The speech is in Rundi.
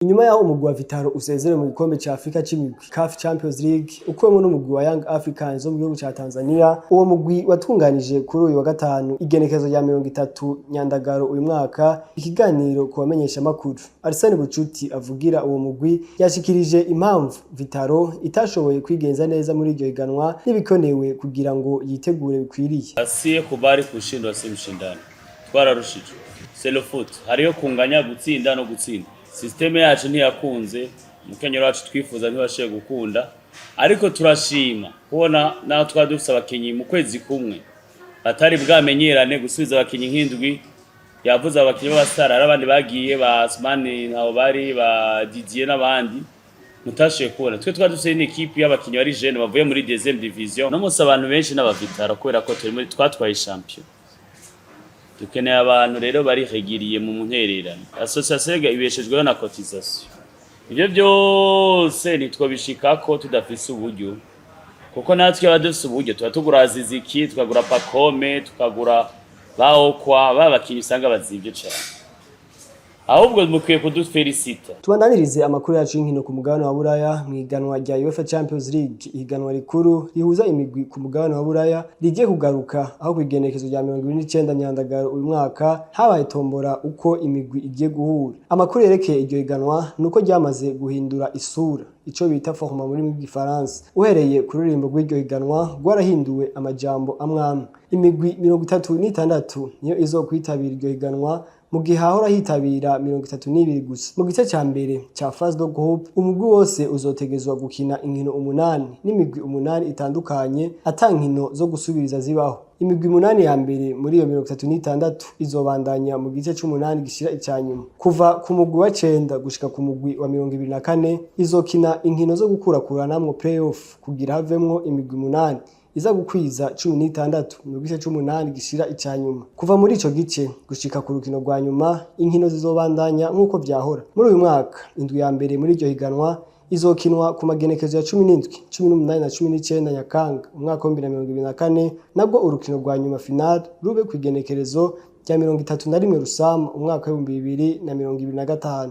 Inyuma yaho umugwi wa Vitaro usezere mu gikombe ca Afrika c'imigwi CAF Champions League ukwemwe n'umugwi wa Young Africans zo mu gihugu ca Tanzania, uwo mugwi watunganije kuri uyu wa gatanu igenekezo rya 30 Nyandagaro uyu mwaka ikiganiro ku bamenyesha makuru. Arsène BUCUTI avugira uwo mugwi yashikirije impamvu Vitaro itashoboye kwigenza neza muri iryo higanwa n'ibikonewe kugira ngo yitegure bikwiriye. Asiye kubari kushindwa si mshindano. Twararushijwe. C'est le foot. Hariyo kunganya gutsinda no gutsinda. Systeme yacu ntiyakunze, mukenyero wacu twifuza ntibashiye gukunda, ariko turashima kubona naho twadufise abakinyi mu kwezi kumwe batari bwamenyerane gusubiza abakinyi nk'indwi. Yavuze abakinyi b'abastar arabandi bagiye ba Asmani nabo bari ba Didier n'abandi mutashiye kubona. Twe twadufise ni equipe y'abakinyi bari jeune bavuye muri deuxième division. No musa abantu benshi n'abavitara kubera ko turi muri twatwaye champion. Dukeneye abantu rero bari regiriye mu muntererano. Association ibeshejweho na cotisation. Ibyo byose nitwo bishikako tudafise uburyo. Kuko natwe abadufise uburyo tuba tugura Ziziki, tukagura Pakome, tukagura baokwa babakinyi usanga bazivye cyane. Ahubwo mukwiye kudufelicita. Tubandanirize amakuru yacu y'inkino ku mugabane wa Buraya mwiganwa rya UEFA Champions League, ihiganwa rikuru rihuza imigwi ku mugabane wa Buraya rigiye kugaruka aho kwigenekezo rya 29 Nyandagaro uyu mwaka habaye tombora uko imigwi igiye guhura. Amakuru yerekeye iryo higanwa nuko ryamaze guhindura isura, ico bita format muri Gifaransa. Uhereye ku rurimbo rw'iryo higanwa rwarahinduwe amajambo amwamwe. Imigwi 36 niyo izokwitabira iryo higanwa mu gihe hahora hitabira 32 gusa. Mu gice ca mbere ca phase de groupe umugwi wose uzotegezwa gukina inkino 8 n'imigwi 8 itandukanye atankino zo gusubiriza zibaho. Imigwi 8 ya mbere muri iyo 36 izobandanya mu gice c'8 gishira icanyuma. Kuva ku mugwi wa 9 gushika ku mugwi wa 24 izokina inkino zo gukurakuranamwo playoff kugira havemwo imigwi 8 iza gukwiza 16 mu gice c'8 gishira icanyuma. Kuva muri ico gice gushika ku rukino rwa nyuma inkino zizobandanya nkuko vyahora. Muri uyu mwaka indwi ya mbere muri iryo higanwa izokinwa ku magenekezo ya 17, 18 na 19 Nyakanga umwaka wa 2024, nabwo urukino rwa nyuma final rube ku igenekerezo rya 31 Rusama umwaka wa 2025.